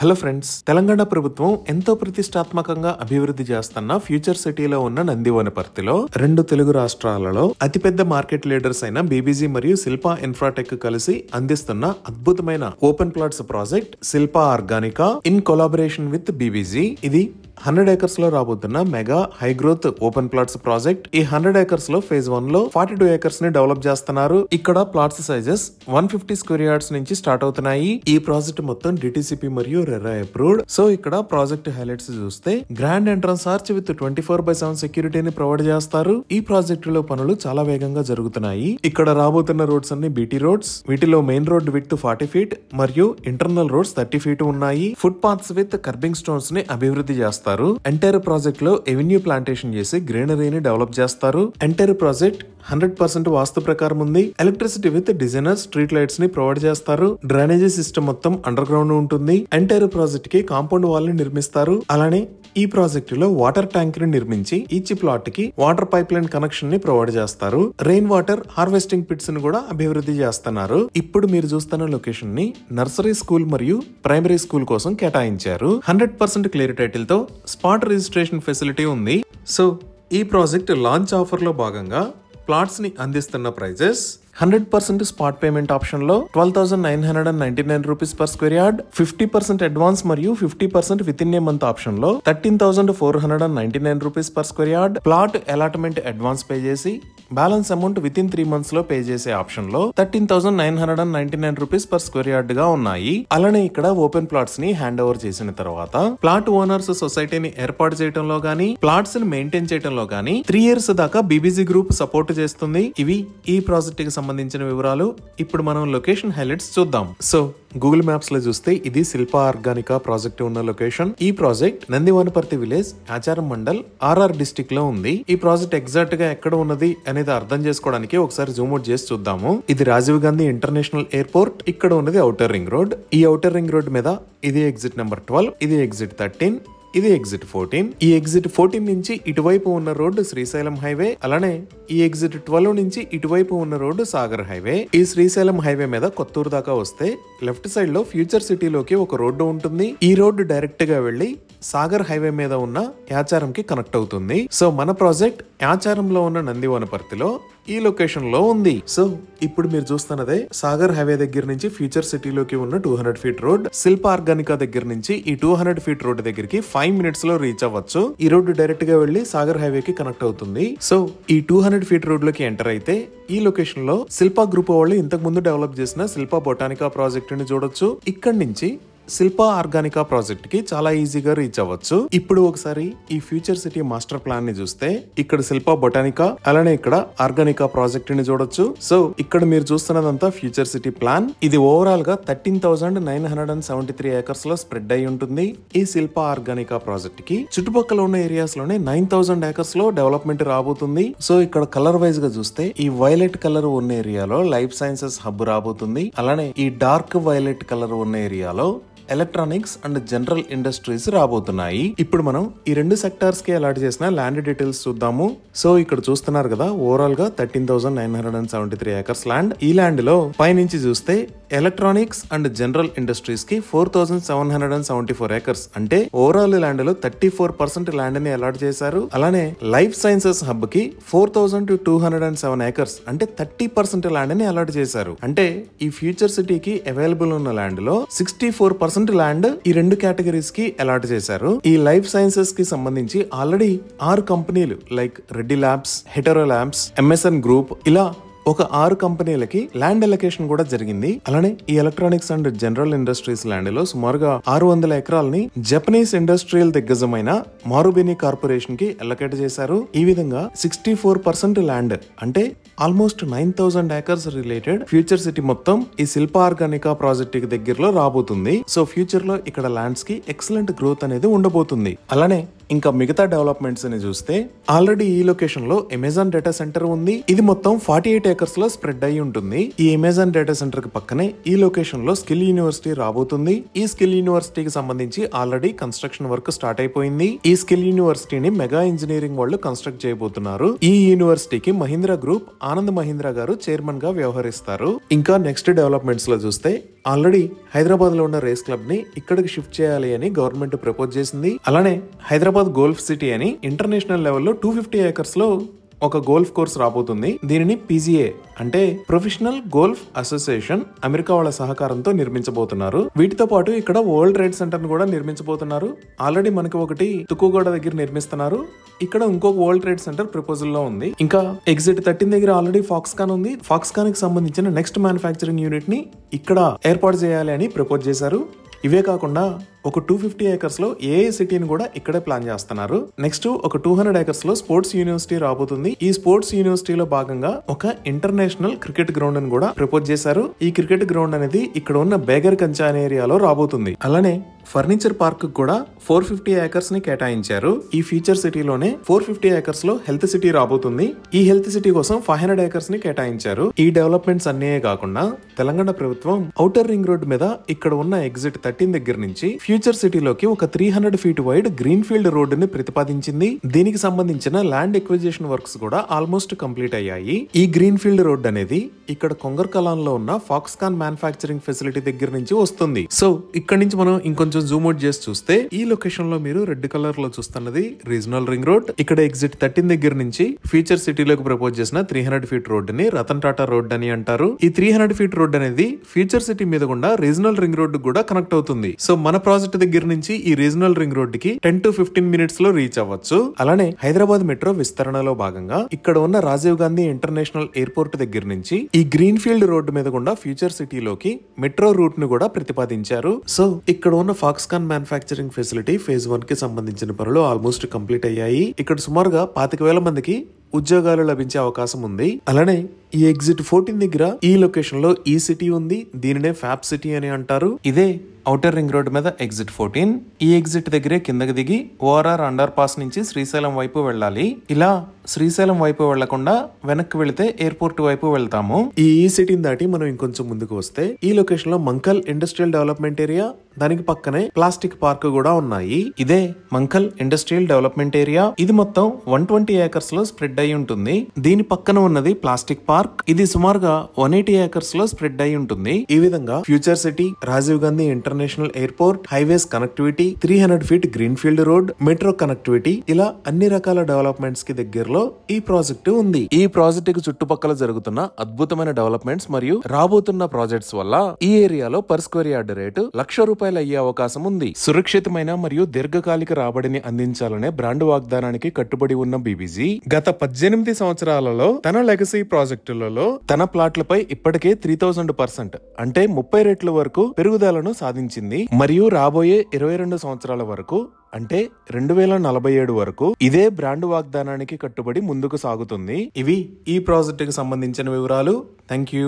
Hello friends, Telangana ప్రభుత్వం ఎంతో ప్రతిష్టాత్మకంగా అభివృద్ధి చేస్తున్న ఫ్యూచర్ సిటీలో ఉన్న నందివనపర్తిలో రెండు తెలుగు రాష్ట్రాలలో అతిపెద్ద మార్కెట్ లీడర్స్ అయిన బీబీజీ మరియు శిల్పా ఇన్ఫ్రాటెక్ కలిసి అందిస్తున్న అద్భుతమైన open plots project Shilpa Organica in collaboration with BBG. ఇది 100 acres లో రాబోతున్న mega high growth open plots project. ఈ 100 acres లో ఫేజ్ 1 లో 42 acres ని డెవలప్ చేస్తున్నారు. ఇక్కడ ప్లాట్స్ సైజెస్ 150 square yards నుంచి స్టార్ట్ అవుతున్నాయి. ఈ ప్రాజెక్ట్ మొత్తం డిటిసిపి మరియు రెరా అప్రూవ్డ్. సో ఇక్కడ ప్రాజెక్ట్ హైలైట్స్ చూస్తే గ్రాండ్ ఎంట్రన్స్ ఆర్చ్ విత్ 24/7 సెక్యూరిటీని ప్రొవైడ్ చేస్తారు. ఈ ప్రాజెక్ట్ లో పనులు చాలా వేగంగా జరుగుతున్నాయి. ఇక్కడ రాబోతున్న రోడ్స్ అన్ని బీటీ రోడ్స్. వీటిలో మెయిన్ రోడ్ విత్ 40 feet మరియు ఇంటర్నల్ రోడ్స్ 30 feet ఉన్నాయి. Foot paths with kerbing stones ని అభివృద్ధి చేస్తారు. ఎంటైర్ ప్రాజెక్ట్ లో ఎవెన్యూ ప్లాంటేషన్ చేసి గ్రీనరీని డెవలప్ చేస్తారు. ఎంటైర్ ప్రాజెక్ట్ 100% వాస్తు ప్రకారం ఉంది. Electricity with designer street lights ని ప్రొవైడ్ చేస్తారు. డ్రైనేజీ సిస్టమ్ మొత్తం అండర్ గ్రౌండ్ ఉంటుంది. ఎంటైర్ ప్రాజెక్ట్ కి కాంపౌండ్ వాల్ ని నిర్మిస్తారు. అలానే ఈ ప్రాజెక్ట్ లో వాటర్ ట్యాంక్ ని నిర్మించి ఈచ్ ప్లాట్ కి వాటర్ పైప్ లైన్ కనెక్షన్ ని ప్రొవైడ్ చేస్తారు. రెయిన్ వాటర్ హార్వెస్టింగ్ పిట్స్ ని కూడా అభివృద్ధి చేస్తున్నారు. ఇప్పుడు మీరు చూస్తున్న లొకేషన్ ని నర్సరీ స్కూల్ మరియు ప్రైమరీ స్కూల్ కోసం కేటాయించారు. 100% క్లియర్ టైటిల్ తో స్పాట్ రిజిస్ట్రేషన్ ఫెసిలిటీ ఉంది. సో ఈ ప్రాజెక్ట్ లాంచ్ ఆఫర్ లో భాగంగా ప్లాట్స్ ని అందిస్తున్న ప్రైజెస్ 100% స్పాట్ పేమెంట్ ఆప్షన్ లో 12,999 rupees per square yard, 50% advance మరియు 50% within a month option లో 13,499 rupees per square yard. Plot allotment advance pay చేసి balance amount within 3 months లో pay చేసే ఆప్షన్ లో 13,999 రూపీస్ పర్ స్క్వేర్ యార్డ్ గా ఉన్నాయి. అలానే ఇక్కడ ఓపెన్ ప్లాట్స్ ని హ్యాండ్ ఓవర్ చేసిన తర్వాత ప్లాట్ ఓనర్స్ సొసైటీని ఏర్పాటు చేయడంలో గానీ ప్లాట్స్ ని మెయింటైన్ చేయడంలో గానీ 3 years దాకా బీబీజీ గ్రూప్ సపోర్ట్ చేస్తుంది. ఇవి ఈ ప్రాజెక్ట్ కి సంబంధించిన వివరాలు. ఇప్పుడు మనం లొకేషన్ హైలైట్స్ చూద్దాం. సో గూగుల్ మ్యాప్స్ లో చూస్తే ఇది శిల్పా ఆర్గానికా ప్రాజెక్ట్ ఉన్న లొకేషన్. ఈ ప్రాజెక్ట్ నందివనపర్తి విలేజ్, ఆచారం మండల్, ఆర్ఆర్ డిస్ట్రిక్ట్ లో ఉంది. ఈ ప్రాజెక్ట్ ఎగ్జాక్ట్ గా ఎక్కడ ఉన్నది అనేది అర్థం చేసుకోవడానికి ఒకసారి జూమ్ అవుట్ చేసి చూద్దాము. ఇది రాజీవ్ గాంధీ ఇంటర్నేషనల్ ఎయిర్పోర్ట్. ఇక్కడ ఉన్నది ఔటర్ రింగ్ రోడ్. ఈ ఔటర్ రింగ్ రోడ్ మీద ఇది ఎగ్జిట్ నెంబర్ 12, ఇది ఎగ్జిట్ 13, ఇది ఎగ్జిట్ 14. ఈ ఎగ్జిట్ 14 నుంచి ఇటువైపు ఉన్న రోడ్డు శ్రీశైలం హైవే. అలానే ఈ ఎగ్జిట్ 12 నుంచి ఇటువైపు ఉన్న రోడ్డు సాగర్ హైవే. ఈ శ్రీశైలం హైవే మీద కొత్తూరు దాకా వస్తే లెఫ్ట్ సైడ్ లో ఫ్యూచర్ సిటీలోకి ఒక రోడ్డు ఉంటుంది. ఈ రోడ్డు డైరెక్ట్ గా వెళ్లి సాగర్ హైవే మీద ఉన్న యాచారం కి కనెక్ట్ అవుతుంది. సో మన ప్రాజెక్ట్ యాచారంలో ఉన్న నందివనపర్తిలో ఈ లొకేషన్ లో ఉంది. సో ఇప్పుడు మీరు చూస్తున్నదే సాగర్ హైవే దగ్గర నుంచి ఫ్యూచర్ సిటీలోకి ఉన్న 200 feet రోడ్. శిల్పా ఆర్గానికా దగ్గర నుంచి ఈ 200 feet రోడ్ దగ్గరికి 5 minutes లో రీచ్ అవ్వచ్చు. ఈ రోడ్డు డైరెక్ట్ గా వెళ్లి సాగర్ హైవే కి కనెక్ట్ అవుతుంది. సో ఈ 200 feet రోడ్ లోకి ఎంటర్ అయితే ఈ లొకేషన్ లో శిల్పా గ్రూప్ వాళ్ళు ఇంతకు ముందు డెవలప్ చేసిన శిల్పా బొటానికా ప్రాజెక్ట్ ని చూడొచ్చు. ఇక్కడి నుంచి శిల్పా ఆర్గానికా ప్రాజెక్ట్ కి చాలా ఈజీగా రీచ్ అవ్వచ్చు. ఇప్పుడు ఒకసారి ఈ ఫ్యూచర్ సిటీ మాస్టర్ ప్లాన్ ని చూస్తే ఇక్కడ శిల్పా బొటానికా అలానే ఇక్కడ ఆర్గానికా ప్రాజెక్ట్ ని చూడొచ్చు. సో ఇక్కడ మీరు చూస్తున్నదంతా ఫ్యూచర్ సిటీ ప్లాన్. ఇది ఓవరాల్ గా 13,973 acres లో స్ప్రెడ్ అయి ఉంటుంది. ఈ శిల్పా ఆర్గానికా ప్రాజెక్ట్ కి చుట్టుపక్కల ఉన్న ఏరియాస్ లోనే 9,000 acres లో డెవలప్మెంట్ రాబోతుంది. సో ఇక్కడ కలర్ వైజ్ గా చూస్తే ఈ వైలెట్ కలర్ ఉన్న ఏరియాలో లైఫ్ సైన్సెస్ హబ్ రాబోతుంది. అలానే ఈ డార్క్ వైలెట్ కలర్ ఉన్న ఏరియాలో ఎలక్ట్రానిక్స్ అండ్ జనరల్ ఇండస్ట్రీస్ రాబోతున్నాయి. ఇప్పుడు మనం ఈ రెండు సెక్టార్స్ కి అలాట్ చేసిన ల్యాండ్ డీటెయిల్స్ చూద్దాము. సో ఇక్కడ చూస్తున్నారు కదా, ఓవరాల్ గా 13,973 acres ల్యాండ్. ఈ ల్యాండ్ లో పైనుంచి చూస్తే ఎలక్ట్రానిక్స్ అండ్ జనరల్ ఇండస్ట్రీస్ కి 4,774 acres అంటే ఓవరాల్ ల్యాండ్ లో 34% ల్యాండ్ ని అలాట్ చేశారు. అలానే లైఫ్ సైన్సెస్ హబ్ కి 4,207 acres అంటే 30% ల్యాండ్ ని అలాట్ చేశారు. అంటే ఈ ఫ్యూచర్ సిటీకి అవైలబుల్ ఉన్న ల్యాండ్ లో 64% ల్యాండ్ ఈ రెండు కేటగిరీస్ కి అలాట్ చేశారు. ఈ లైఫ్ సైన్సెస్ కి సంబంధించి ఆల్రెడీ 6 కంపెనీలు like Reddy labs, hetero labs, MSN group ఇలా ఒక 6 కంపెనీలకి ల్యాండ్ ఎలకేషన్ కూడా జరిగింది. అలానే ఈ electronics and general industries land లో సుమారుగా 600 ఎకరాలని జపనీస్ ఇండస్ట్రియల్ దిగ్గజమైన మారుబిని కార్పొరేషన్ కి అలొకేట్ చేశారు. ఈ విధంగా 64% ల్యాండ్ అంటే almost 9,000 acres related future city మొత్తం ఈ శిల్పా ఆర్గానికా ప్రాజెక్ట్ కి దగ్గరలో రాబోతుంది. సో ఫ్యూచర్ లో ఇక్కడ ల్యాండ్స్ కి ఎక్సలెంట్ గ్రోత్ అనేది ఉండబోతుంది. అలానే ఇంకా మిగతా డెవలప్మెంట్స్ ని చూస్తే ఆల్రెడీ ఈ లొకేషన్ లో అమెజాన్ డేటా సెంటర్ ఉంది. ఇది మొత్తం 48 acres లో స్ప్రెడ్ అయి ఉంటుంది. ఈ అమెజాన్ డేటా సెంటర్ కి పక్కనే ఈ లొకేషన్ లో స్కిల్ యూనివర్సిటీ రాబోతుంది. ఈ స్కిల్ యూనివర్సిటీకి సంబంధించి ఆల్రెడీ కన్స్ట్రక్షన్ వర్క్ స్టార్ట్ అయిపోయింది. ఈ స్కిల్ యూనివర్సిటీని మెగా ఇంజనీరింగ్ వాళ్ళు కన్స్ట్రక్ట్ చేయబోతున్నారు. ఈ యూనివర్సిటీకి మహీంద్రా గ్రూప్ ఆనంద్ మహీంద్రా గారు చైర్మన్ గా వ్యవహరిస్తారు. ఇంకా నెక్స్ట్ డెవలప్మెంట్స్ లో చూస్తే ఆల్రెడీ హైదరాబాద్ లో ఉన్న రేస్ క్లబ్ ని ఇక్కడికి షిఫ్ట్ చేయాలి అని గవర్నమెంట్ ప్రపోజ్ చేసింది. అలానే హైదరాబాద్ గోల్ఫ్ సిటీ అని ఇంటర్నేషనల్ లెవెల్లో 250 acres లో ఒక గోల్ఫ్ కోర్స్ రాబోతుంది. దీనిని PGA అంటే ప్రొఫెషనల్ గోల్ఫ్ అసోసియేషన్ అమెరికా వాళ్ళ సహకారంతో నిర్మించబోతున్నారు. వీటితో పాటు ఇక్కడ వరల్డ్ ట్రేడ్ సెంటర్ ను కూడా నిర్మించబోతున్నారు. ఆల్రెడీ మనకి ఒకటి తుక్కుగూడ దగ్గర నిర్మిస్తున్నారు. ఇక్కడ ఇంకొక వరల్డ్ ట్రేడ్ సెంటర్ ప్రపోజల్ లో ఉంది. ఇంకా ఎగ్జిట్ 13 దగ్గర ఆల్రెడీ ఫాక్స్కాన్ ఉంది. ఫాక్స్కాన్ కి సంబంధించిన నెక్స్ట్ మ్యానుఫ్యాక్చరింగ్ యూనిట్ ని ఇక్కడ ఏర్పాటు చేయాలి అని ప్రపోజ్ చేశారు. ఇవే కాకుండా ఒక 250 acres లో ఏ సిటీని కూడా ఇక్కడే ప్లాన్ చేస్తున్నారు. నెక్స్ట్ ఒక 200 acres లో స్పోర్ట్స్ యూనివర్సిటీ రాబోతుంది. ఈ స్పోర్ట్స్ యూనివర్సిటీలో భాగంగా ఒక ఇంటర్నేషనల్ క్రికెట్ గ్రౌండ్ ని కూడా ప్రపోజ్ చేశారు. ఈ క్రికెట్ గ్రౌండ్ అనేది ఇక్కడ ఉన్న బేగర్ కంచాన్ ఏరియాలో రాబోతుంది. అలానే ఫర్నిచర్ పార్క్ కూడా 450 acres ని కేటాయించారు. ఈ ఫ్యూచర్ సిటీలోనే 450 acres లో హెల్త్ సిటీ రాబోతుంది. ఈ హెల్త్ సిటీ కోసం 500 acres ని కేటాయించారు. ఈ డెవలప్మెంట్స్ అన్నీ కాకుండా తెలంగాణ ప్రభుత్వం ఔటర్ రింగ్ రోడ్ మీద ఇక్కడ ఉన్న ఎగ్జిట్ 13 దగ్గర నుంచి ఫ్యూచర్ సిటీలోకి ఒక 300 feet wide green field road ని ప్రతిపాదించింది. దీనికి సంబంధించిన ల్యాండ్ ఎక్విజిషన్ వర్క్స్ కూడా ఆల్మోస్ట్ కంప్లీట్ అయ్యాయి. ఈ గ్రీన్ ఫీల్డ్ రోడ్ అనేది ఇక్కడ కొంగర్కలాన్ లో ఉన్న ఫాక్స్కాన్ మ్యానుఫ్యాక్చరింగ్ ఫెసిలిటీ దగ్గర నుంచి వస్తుంది. సో ఇక్కడ నుంచి మనం ఇంకొంచెం జూమ్ అవుట్ చేసి చూస్తే ఈ లొకేషన్ లో మీరు రెడ్ కలర్ లో చూస్తున్నది రీజనల్ రింగ్ రోడ్. ఇక్కడ ఎగ్జిట్ 13 దగ్గర నుంచి ఫ్యూచర్ సిటీలోకి ప్రపోజ్ చేసిన 300 feet రోడ్ ని రతన్ టాటా రోడ్ అని అంటారు. ఈ 300 feet రోడ్ అనేది ఫ్యూచర్ సిటీ మీద గుండా రీజనల్ రింగ్ రోడ్ కూడా కనెక్ట్ అవుతుంది. సో మన ప్రాజెక్ట్ దగ్గర నుంచి ఈ రీజనల్ రింగ్ రోడ్ కి 10 to 15 minutes లో రీచ్ అవ్వచ్చు. అలానే హైదరాబాద్ మెట్రో విస్తరణలో భాగంగా ఇక్కడ ఉన్న రాజీవ్ గాంధీ ఇంటర్నేషనల్ ఎయిర్పోర్ట్ దగ్గర నుంచి ఈ గ్రీన్ ఫీల్డ్ రోడ్ మీద గుండా ఫ్యూచర్ సిటీలోకి మెట్రో రూట్ ను కూడా ప్రతిపాదించారు. సో ఇక్కడ ఉన్న ఫాక్స్కాన్ మ్యానుఫ్యాక్చరింగ్ ఫెసిలిటీ phase 1 కి సంబంధించిన పనులు ఆల్మోస్ట్ కంప్లీట్ అయ్యాయి. ఇక్కడ సుమారుగా 25,000 మందికి ఉద్యోగాలు లభించే అవకాశం ఉంది. అలానే ఈ ఎగ్జిట్ 14 దగ్గర ఈ లొకేషన్ లో ఈ సిటీ ఉంది. దీనినే ఫ్యాబ్ సిటీ అని అంటారు. ఇదే ఔటర్ రింగ్ రోడ్ మీద ఎగ్జిట్ 14. ఈ ఎగ్జిట్ దగ్గరే కిందకి దిగి ORR అండర్ పాస్ నుంచి శ్రీశైలం వైపు వెళ్ళాలి. ఇలా శ్రీశైలం వైపు వెళ్లకుండా వెనక్కి వెళితే ఎయిర్పోర్ట్ వైపు వెళ్తాము. ఈ సిటీని దాటి మనం ఇంకొంచెం ముందుకు వస్తే ఈ లొకేషన్ లో మంకల్ ఇండస్ట్రియల్ డెవలప్మెంట్ ఏరియా, దానికి పక్కనే ప్లాస్టిక్ పార్క్ కూడా ఉన్నాయి. ఇదే మంకల్ ఇండస్ట్రియల్ డెవలప్మెంట్ ఏరియా. ఇది మొత్తం 120 acres లో స్ప్రెడ్ అయి ఉంటుంది. దీని పక్కన ఉన్నది ప్లాస్టిక్ పార్క్. ఇది సుమారుగా 180 acres లో స్ప్రెడ్ అయి ఉంటుంది. ఈ విధంగా future city, Rajiv Gandhi international airport, highways connectivity, 300 feet green field road, metro connectivity, ఇలా అన్ని రకాల డెవలప్మెంట్స్ కి దగ్గరలో ఈ ప్రాజెక్టు ఉంది. ఈ ప్రాజెక్టు చుట్టుపక్కల జరుగుతున్న అద్భుతమైన డెవలప్మెంట్స్ మరియు రాబోతున్న ప్రాజెక్ట్స్ వల్ల ఈ ఏరియాలో పర్ స్క్వేర్ యార్డ్ రేటు ₹1,00,000 అయ్యే అవకాశం ఉంది. సురక్షితమైన మరియు దీర్ఘకాలిక రాబడిని అందించాలనే బ్రాండ్ వాగ్దానానికి కట్టుబడి ఉన్న బీబీజీ గత 18 సంవత్సరాలలో తన లెగసీ ప్రాజెక్టులలో తన ప్లాట్లపై ఇప్పటికే 3000% అంటే 30 రెట్ల వరకు పెరుగుదలను సాధించింది. మరియు రాబోయే 22 సంవత్సరాల వరకు అంటే 2047 వరకు ఇదే బ్రాండ్ వాగ్దానానికి కట్టుబడి ముందుకు సాగుతుంది. ఇవి ఈ ప్రాజెక్టుకు సంబంధించిన వివరాలు. Thank you.